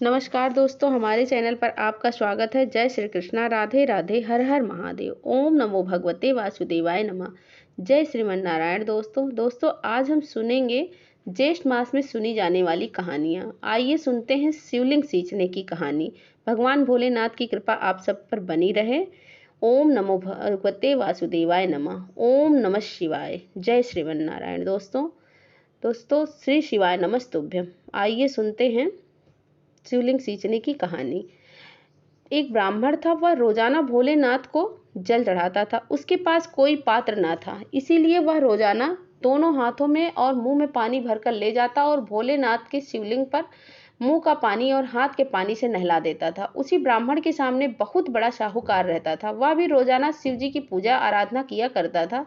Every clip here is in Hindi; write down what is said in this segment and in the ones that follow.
नमस्कार दोस्तों, हमारे चैनल पर आपका स्वागत है। जय श्री कृष्णा, राधे राधे, हर हर महादेव, ओम नमो भगवते वासुदेवाय नमः। जय श्रीमन नारायण। दोस्तों आज हम सुनेंगे ज्येष्ठ मास में सुनी जाने वाली कहानियाँ। आइए सुनते हैं शिवलिंग सींचने की कहानी। भगवान भोलेनाथ की कृपा आप सब पर बनी रहे। ओम नमो भगवते वासुदेवाय नमः। ओम नमः शिवाय। जय श्रीमन नारायण। दोस्तों श्री शिवाय नमस्तुभ्यम। आइए सुनते हैं शिवलिंग सींचने की कहानी। एक ब्राह्मण था, वह रोजाना भोलेनाथ को जल चढ़ाता था। उसके पास कोई पात्र न था, इसीलिए वह रोजाना दोनों हाथों में और मुंह में पानी भरकर ले जाता और भोलेनाथ के शिवलिंग पर मुंह का पानी और हाथ के पानी से नहला देता था। उसी ब्राह्मण के सामने बहुत बड़ा साहूकार रहता था। वह भी रोजाना शिव जी की पूजा आराधना किया करता था।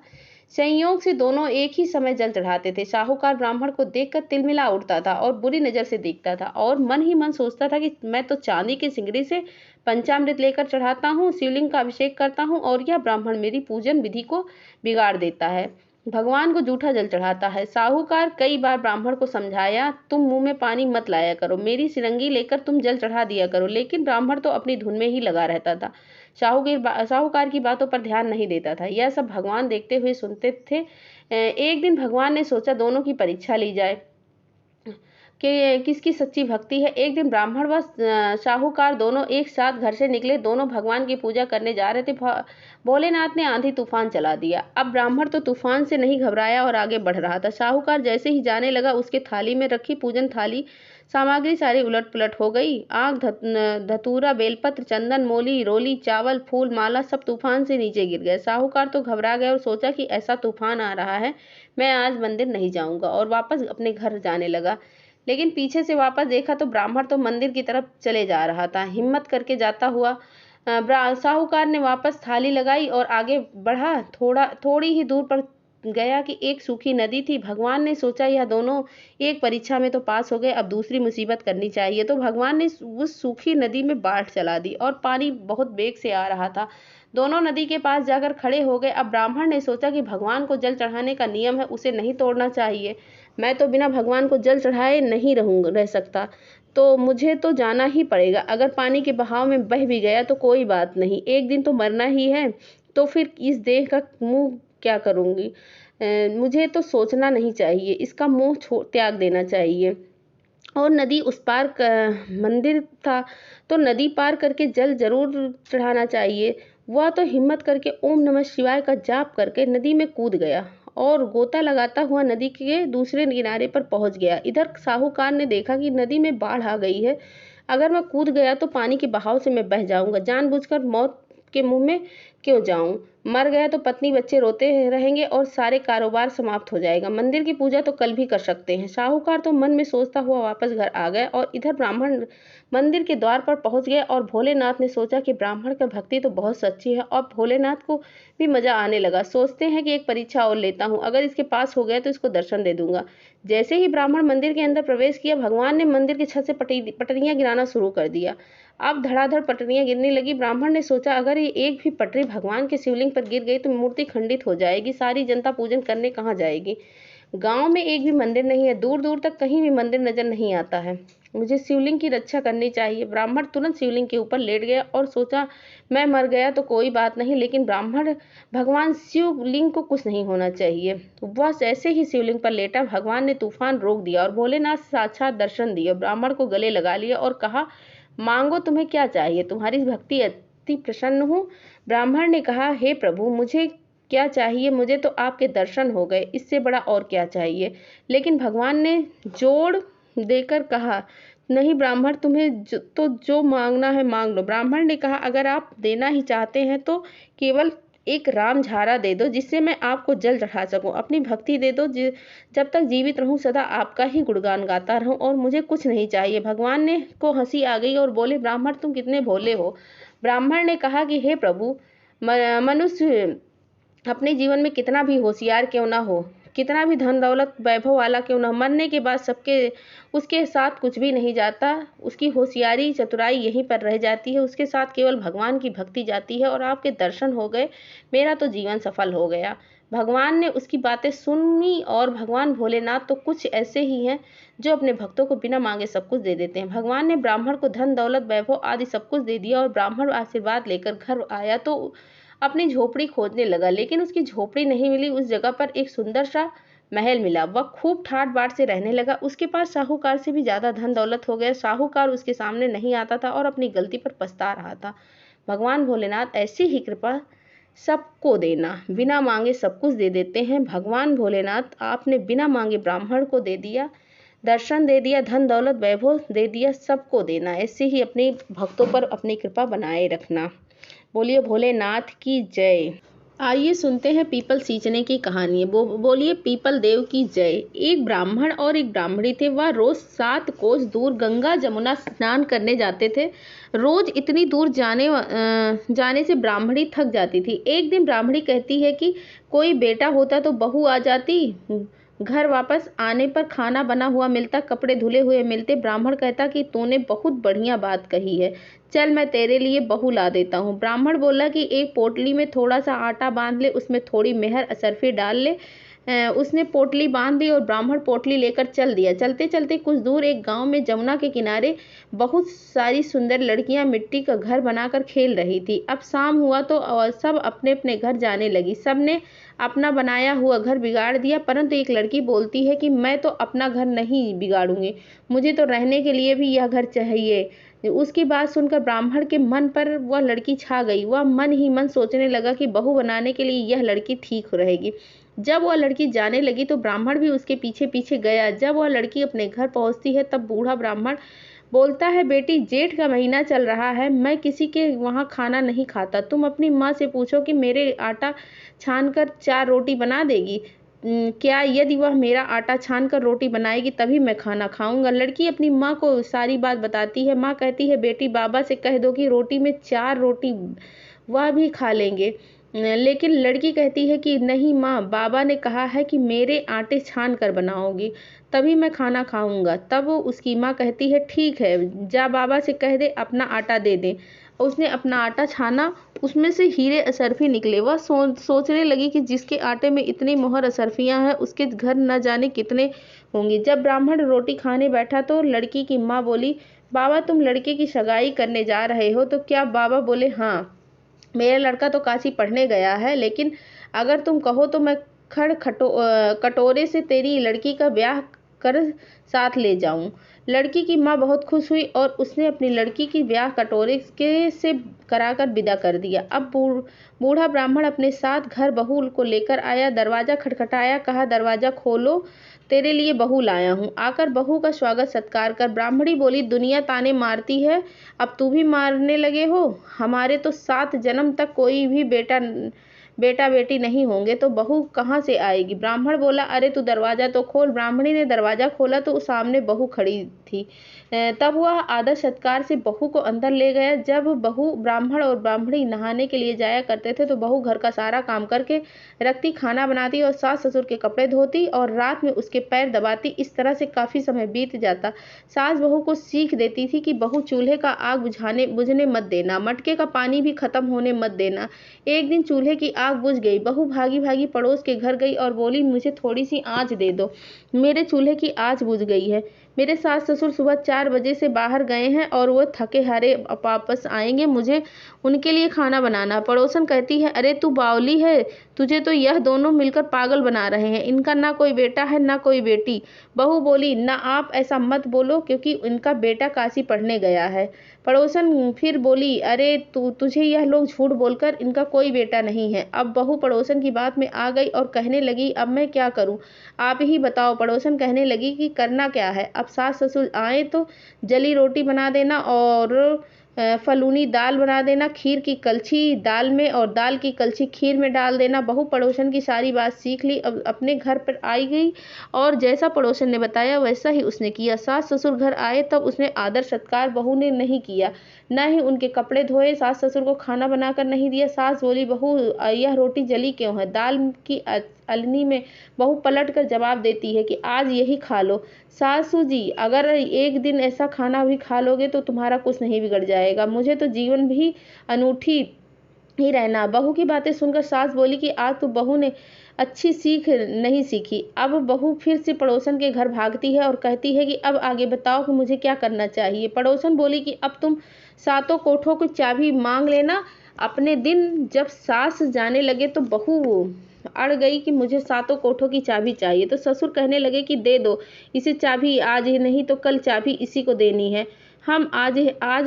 संयोग से दोनों एक ही समय जल चढ़ाते थे। साहूकार ब्राह्मण को देखकर तिलमिला उठता था और बुरी नजर से देखता था और मन ही मन सोचता था कि मैं तो चांदी की सिंगड़ी से पंचामृत लेकर चढ़ाता हूँ, शिवलिंग का अभिषेक करता हूँ और यह ब्राह्मण मेरी पूजन विधि को बिगाड़ देता है, भगवान को जूठा जल चढ़ाता है। साहूकार कई बार ब्राह्मण को समझाया, तुम मुंह में पानी मत लाया करो, मेरी सिरंगी लेकर तुम जल चढ़ा दिया करो, लेकिन ब्राह्मण तो अपनी धुन में ही लगा रहता था। साहूकार की बातों पर ध्यान नहीं देता था। यह सब भगवान देखते हुए सुनते थे। एक दिन भगवान ने सोचा दोनों की परीक्षा ली जाए कि किसकी सच्ची भक्ति है। एक दिन ब्राह्मण व साहूकार दोनों एक साथ घर से निकले। दोनों भगवान की पूजा करने जा रहे थे। भोलेनाथ ने आंधी तूफान चला दिया। अब ब्राह्मण तो तूफान से नहीं घबराया और आगे बढ़ रहा था। साहूकार जैसे ही जाने लगा, उसके थाली में रखी पूजन थाली सामग्री सारी उलट पुलट हो गई। आग, धतूरा, बेलपत्र, चंदन, मोली, रोली, चावल, फूल, माला सब तूफान से नीचे गिर गए। साहूकार तो घबरा गया और सोचा कि ऐसा तूफान आ रहा है, मैं आज मंदिर नहीं जाऊंगा, और वापस अपने घर जाने लगा। लेकिन पीछे से वापस देखा तो ब्राह्मण तो मंदिर की तरफ चले जा रहा था। हिम्मत करके जाता हुआ साहूकार ने वापस थाली लगाई और आगे बढ़ा। थोड़ी ही दूर पर गया कि एक सूखी नदी थी। भगवान ने सोचा यह दोनों एक परीक्षा में तो पास हो गए, अब दूसरी मुसीबत करनी चाहिए। तो भगवान ने उस सूखी नदी में बाढ़ चला दी और पानी बहुत वेग से आ रहा था। दोनों नदी के पास जाकर खड़े हो गए। अब ब्राह्मण ने सोचा कि भगवान को जल चढ़ाने का नियम है, उसे नहीं तोड़ना चाहिए। मैं तो बिना भगवान को जल चढ़ाए नहीं रह सकता, तो मुझे तो जाना ही पड़ेगा। अगर पानी के बहाव में बह भी गया तो कोई बात नहीं, एक दिन तो मरना ही है, तो फिर इस देह का मुंह क्या करूंगी। मुझे तो सोचना नहीं चाहिए, इसका मुंह त्याग देना चाहिए। और नदी उस पार मंदिर था, तो नदी पार करके जल जरूर चढ़ाना चाहिए। वह तो हिम्मत करके ओम नमः शिवाय का जाप करके नदी में कूद गया और गोता लगाता हुआ नदी के दूसरे किनारे पर पहुंच गया। इधर साहूकार ने देखा कि नदी में बाढ़ आ गई है। अगर मैं कूद गया तो पानी के बहाव से मैं बह जाऊंगा, जानबूझकर मौत के मुंह में क्यों जाऊं। मर गया तो पत्नी बच्चे रोते रहेंगे और सारे कारोबार समाप्त हो जाएगा। मंदिर की पूजा तो कल भी कर सकते हैं। साहूकार तो मन में सोचता हुआ वापस घर आ गया और इधर ब्राह्मण मंदिर के द्वार पर पहुंच गया। और भोलेनाथ ने सोचा कि ब्राह्मण की भक्ति तो बहुत सच्ची है और भोलेनाथ को भी मजा आने लगा। सोचते हैं कि एक परीक्षा और लेता हूँ, अगर इसके पास हो गया तो इसको दर्शन दे दूंगा। जैसे ही ब्राह्मण मंदिर के अंदर प्रवेश किया, भगवान ने मंदिर की छत से पटरियां गिराना शुरू कर दिया। अब धड़ाधड़ पटरियां गिरने लगी। ब्राह्मण ने सोचा अगर ये एक भी पटरी भगवान के शिवलिंग पर गिर गई तो मूर्ति खंडित हो जाएगी, सारी जनता पूजन करने कहाँ जाएगी। गांव में एक भी मंदिर नहीं है, दूर दूर तक कहीं भी मंदिर नजर नहीं आता है। मुझे शिवलिंग की रक्षा करनी चाहिए। ब्राह्मण तुरंत शिवलिंग के ऊपर लेट गया और सोचा मैं मर गया तो कोई बात नहीं, लेकिन भगवान शिवलिंग को कुछ नहीं होना चाहिए। वह जैसे ही शिवलिंग पर लेटा, भगवान ने तूफान रोक दिया और भोलेनाथ साक्षात दर्शन दिए। ब्राह्मण को गले लगा लिया और कहा, मांगो, तुम्हें क्या चाहिए, तुम्हारी भक्ति अति प्रसन्न हूँ। ब्राह्मण ने कहा, हे प्रभु, मुझे क्या चाहिए, मुझे तो आपके दर्शन हो गए, इससे बड़ा और क्या चाहिए। लेकिन भगवान ने जोड़ देकर कहा, नहीं ब्राह्मण, तुम्हें जो मांगना है मांग लो। ब्राह्मण ने कहा, अगर आप देना ही चाहते हैं तो केवल एक राम झारा दे दो, जिससे मैं आपको जल चढ़ा सकूं। अपनी भक्ति दे दो, जब तक जीवित रहूं सदा आपका ही गुणगान गाता रहूं, और मुझे कुछ नहीं चाहिए। भगवान ने को हंसी आ गई और बोले, ब्राह्मण तुम कितने भोले हो। ब्राह्मण ने कहा कि हे प्रभु, मनुष्य अपने जीवन में कितना भी होशियार क्यों ना हो, कितना भी धन दौलत वैभव वाला क्यों ना, मरने के बाद उसके साथ कुछ भी नहीं जाता। उसकी होशियारी चतुराई यहीं पर रह जाती है, उसके साथ केवल भगवान की भक्ति जाती है और आपके दर्शन हो गए, मेरा तो जीवन सफल हो गया। भगवान ने उसकी बातें सुनी और भगवान भोलेनाथ तो कुछ ऐसे ही हैं जो अपने भक्तों को बिना मांगे सब कुछ दे देते हैं। भगवान ने ब्राह्मण को धन दौलत वैभव आदि सब कुछ दे दिया और ब्राह्मण आशीर्वाद लेकर घर आया तो अपनी झोपड़ी खोजने लगा, लेकिन उसकी झोपड़ी नहीं मिली। उस जगह पर एक सुंदर सा महल मिला। वह खूब ठाट बाट से रहने लगा। उसके पास साहूकार से भी ज्यादा धन दौलत हो गया। साहूकार उसके सामने नहीं आता था और अपनी गलती पर पछता रहा था। भगवान भोलेनाथ ऐसी ही कृपा सबको देना, बिना मांगे सब कुछ दे देते हैं। भगवान भोलेनाथ आपने बिना मांगे ब्राह्मण को दे दिया, दर्शन दे दिया, धन दौलत वैभव दे दिया, सबको देना। ऐसे ही अपने भक्तों पर अपनी कृपा बनाए रखना। बोलिए भोलेनाथ की जय। आइए सुनते हैं पीपल सींचने की कहानी। बोलिए पीपल देव की जय। एक ब्राह्मण और एक ब्राह्मणी थे। वह रोज 7 कोस दूर गंगा जमुना स्नान करने जाते थे। रोज इतनी दूर जाने से ब्राह्मणी थक जाती थी। एक दिन ब्राह्मणी कहती है कि कोई बेटा होता तो बहू आ जाती। घर वापस आने पर खाना बना हुआ मिलता, कपड़े धुले हुए मिलते। ब्राह्मण कहता कि तूने बहुत बढ़िया बात कही है, चल मैं तेरे लिए बहू ला देता हूँ। ब्राह्मण बोला कि एक पोटली में थोड़ा सा आटा बांध ले, उसमें थोड़ी मेहर असरफी डाल ले। उसने पोटली बांध दी और ब्राह्मण पोटली लेकर चल दिया। चलते चलते कुछ दूर एक गांव में जमुना के किनारे बहुत सारी सुंदर लड़कियां मिट्टी का घर बनाकर खेल रही थी। अब शाम हुआ तो सब अपने अपने घर जाने लगी। सब ने अपना बनाया हुआ घर बिगाड़ दिया, परंतु एक लड़की बोलती है कि मैं तो अपना घर नहीं बिगाड़ूंगी, मुझे तो रहने के लिए भी यह घर चाहिए। उसकी बात सुनकर ब्राह्मण के मन पर वह लड़की छा गई। वह मन ही मन सोचने लगा कि बहू बनाने के लिए यह लड़की ठीक रहेगी। जब वह लड़की जाने लगी तो ब्राह्मण भी उसके पीछे पीछे गया। जब वह लड़की अपने घर पहुंचती है तब बूढ़ा ब्राह्मण बोलता है, बेटी जेठ का महीना चल रहा है, मैं किसी के वहाँ खाना नहीं खाता। तुम अपनी माँ से पूछो कि मेरे आटा छान कर 4 रोटी बना देगी। क्या यदि वह मेरा आटा छान कर रोटी बनाएगी तभी मैं खाना खाऊंगा। लड़की अपनी माँ को सारी बात बताती है। माँ कहती है, बेटी बाबा से कह दो कि रोटी में 4 रोटी वह भी खा लेंगे। लेकिन लड़की कहती है कि नहीं माँ, बाबा ने कहा है कि मेरे आटे छान कर बनाओगी तभी मैं खाना खाऊंगा। तब उसकी माँ कहती है, ठीक है, जा बाबा से कह दे अपना आटा दे दे। उसने अपना आटा छाना, उसमें से हीरे असरफी निकले। वह सोचने लगी कि जिसके आटे में इतनी मोहर असरफियां हैं उसके घर न जाने कितने होंगे। जब ब्राह्मण रोटी खाने बैठा तो लड़की की माँ बोली, बाबा तुम लड़के की सगाई करने जा रहे हो तो क्या? बाबा बोले, हाँ, मेरा लड़का तो काशी पढ़ने गया है, लेकिन अगर तुम कहो तो मैं कटोरे से तेरी लड़की का ब्याह कर साथ ले जाऊं। लड़की की माँ बहुत खुश हुई और उसने अपनी लड़की की ब्याह कटोरे के से कराकर विदा कर दिया। अब बूढ़ा ब्राह्मण अपने साथ घर बहू को लेकर आया। दरवाजा खटखटाया, कहा, दरवाजा खोलो, तेरे लिए बहू लाया हूँ, आकर बहू का स्वागत सत्कार कर। ब्राह्मणी बोली, दुनिया ताने मारती है, अब तू भी मारने लगे हो? हमारे तो 7 जन्म तक कोई भी बेटा बेटी नहीं होंगे तो बहू कहाँ से आएगी? ब्राह्मण बोला, अरे तू दरवाजा तो खोल। ब्राह्मणी ने दरवाजा खोला तो सामने बहू खड़ी थी। तब वह आदर सत्कार से बहू को अंदर ले गया। जब बहू ब्राह्मण और ब्राह्मणी नहाने के लिए जाया करते थे तो बहू घर का सारा काम करके रखती, खाना बनाती और सास ससुर के कपड़े धोती और रात में उसके पैर दबाती। इस तरह से काफी समय बीत जाता। सास बहू को सीख देती थी कि बहू चूल्हे का आग बुझने मत देना, मटके का पानी भी खत्म होने मत देना। एक दिन चूल्हे की आग बुझ गई। बहू भागी भागी पड़ोस के घर गई और बोली, मुझे थोड़ी सी आंच दे दो, मेरे चूल्हे की आंच बुझ गई है। मेरे सास ससुर सुबह 4 बजे से बाहर गए हैं और वो थके हारे वापस आएंगे, मुझे उनके लिए खाना बनाना। पड़ोसन कहती है, अरे तू बावली है, तुझे तो यह दोनों मिलकर पागल बना रहे हैं, इनका ना कोई बेटा है ना कोई बेटी। बहू बोली, ना आप ऐसा मत बोलो क्योंकि इनका बेटा काशी पढ़ने गया है। पड़ोसन फिर बोली, अरे तुझे यह लोग झूठ बोलकर इनका कोई बेटा नहीं है। अब बहू पड़ोसन की बात में आ गई और कहने लगी, अब मैं क्या करूं, आप ही बताओ। पड़ोसन कहने लगी कि करना क्या है, अब सास ससुर आए तो जली रोटी बना देना और फलूनी दाल बना देना, खीर की कलछी दाल में और दाल की कलछी खीर में डाल देना। बहू पड़ोसन की सारी बात सीख ली, अब अपने घर पर आई गई और जैसा पड़ोसन ने बताया वैसा ही उसने किया। सास ससुर घर आए तब उसने आदर सत्कार बहू ने नहीं किया, न ही उनके कपड़े धोए, सास ससुर को खाना बनाकर नहीं दिया। सास बोली, बहू यह रोटी जली क्यों है? दाल की अलनी में बहू पलट कर जवाब देती है कि आज यही खा लो। सासू जी, अगर एक दिन ऐसा खाना भी खा लोगे तो तुम्हारा कुछ नहीं बिगड़ जाएगा। मुझे तो जीवन भी अनूठी ही रहना। बहू की बातें सुनकर सास बोली कि आज तो बहू ने अच्छी सीख नहीं सीखी। अब बहू फिर से पड़ोसन के घर भागती है और कहती है कि अब आगे बताओ कि मुझे क्या करना चाहिए। पड़ोसन बोली कि अब तुम सातों कोठों की चाबी मांग लेना। अपने दिन जब सास जाने लगे तो बहू अड़ गई कि मुझे सातों कोठों की चाबी चाहिए। तो ससुर कहने लगे कि दे दो इसे चाबी, आज ही नहीं तो कल चाबी इसी को देनी है। हम आज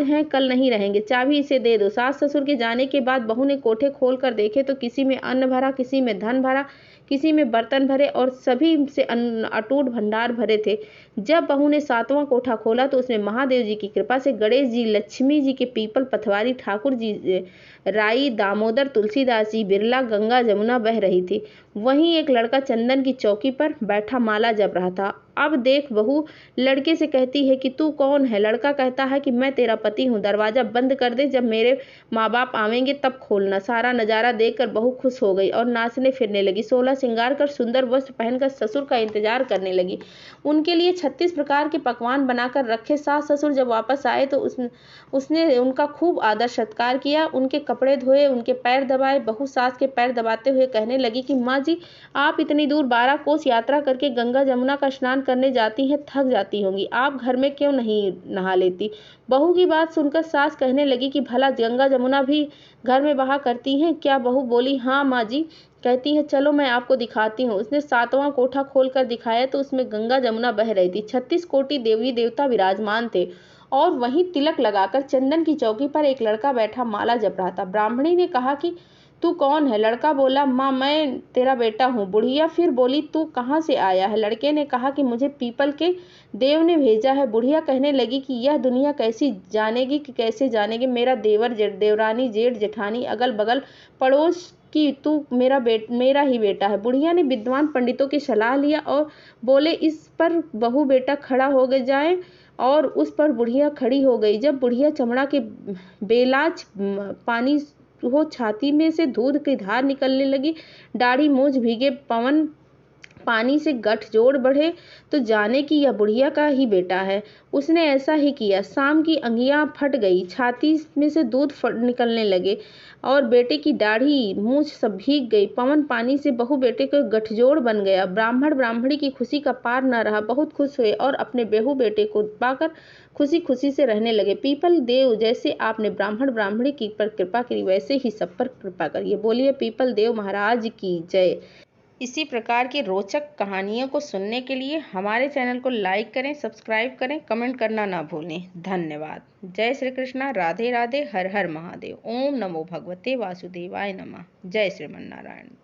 हैं कल नहीं रहेंगे, चाबी इसे दे दो। सास ससुर के जाने के बाद बहू ने कोठे खोल कर देखे तो किसी में अन्न भरा, किसी में धन भरा, किसी में बर्तन भरे और सभी से अटूट भंडार भरे थे। जब बहू ने सातवां कोठा खोला तो उसमें महादेव जी की कृपा से गणेश जी, लक्ष्मी जी के पीपल, पथवारी, ठाकुर जी, राई, दामोदर, तुलसीदास जी, बिरला, गंगा जमुना बह रही थी। वहीं एक लड़का चंदन की चौकी पर बैठा माला जप रहा था। अब देख बहू लड़के से कहती है कि तू कौन है। लड़का कहता है कि मैं तेरा पति हूँ, दरवाजा बंद कर दे, जब मेरे माँ बाप आवेंगे तब खोलना। सारा नजारा देखकर बहू खुश हो गई और नाचने फिरने लगी। 16 श्रृंगार कर सुंदर वस्त्र पहनकर ससुर का इंतजार करने लगी। उनके लिए 36 प्रकार के पकवान बनाकर रखे। सास ससुर जब वापस आए तो उसने उनका खूब आदर सत्कार किया, उनके कपड़े धोए, उनके पैर दबाए। बहू सास के पैर दबाते हुए कहने लगी कि माँ जी, आप इतनी दूर 12 कोस यात्रा करके गंगा जमुना का स्नान करने जाती हैं, थक जाती होंगी, आप घर में क्यों नहीं नहा लेती। बहू की बात सुनकर सास कहने लगी कि भला गंगा जमुना भी घर में बहा करती हैं क्या। बहू बोली हाँ माँ जी। कहती है चलो मैं आपको दिखाती हूँ। उसने सातवां कोठा खोल कर दिखाया तो उसमें गंगा जमुना बह रही थी। 36 कोटि देवी देवता विराजमान थे और वहीं तिलक लगाकर चंदन की चौकी पर एक लड़का बैठा माला जप रहा था। ब्राह्मणी ने कहा कि तू कौन है। लड़का बोला माँ मैं तेरा बेटा हूँ। बुढ़िया फिर बोली तू कहाँ से आया है। लड़के ने कहा कि मुझे पीपल के देव ने भेजा है। बुढ़िया कहने लगी कि यह दुनिया कैसी जानेगी कि कैसे जानेगी, मेरा देवर देवरानी जेठ जेठानी अगल बगल पड़ोस कि तू मेरा ही बेटा है। बुढ़िया ने विद्वान पंडितों की सलाह लिया और बोले इस पर बहू बेटा खड़ा हो गए जाए और उस पर बुढ़िया खड़ी हो गई। जब बुढ़िया चमड़ा के बेलाज पानी हो छाती में से दूध की धार निकलने लगी, दाढ़ी मूंछ भीगे, पवन पानी से गठजोड़ बढ़े तो जाने कि यह बुढ़िया का ही बेटा है। उसने ऐसा ही किया। शाम की अंगियां फट गई, छाती में से दूध निकलने लगे और बेटे की दाढ़ी मूंछ सब भीग गई। पवन पानी से बहू बेटे के गठजोड़ बन गया। ब्राह्मण ब्राह्मणी की खुशी का पार न रहा, बहुत खुश हुए और अपने बहू बेटे को पाकर खुशी खुशी से रहने लगे। पीपल देव जैसे आपने ब्राह्मण ब्राह्मणी की पर कृपा करी वैसे ही सब पर कृपा करिए। बोलिए पीपल देव महाराज की जय। इसी प्रकार की रोचक कहानियों को सुनने के लिए हमारे चैनल को लाइक करें, सब्सक्राइब करें, कमेंट करना ना भूलें। धन्यवाद। जय श्री कृष्णा, राधे राधे, हर हर महादेव। ओम नमो भगवते वासुदेवाय नमः। जय श्रीमन्नारायण।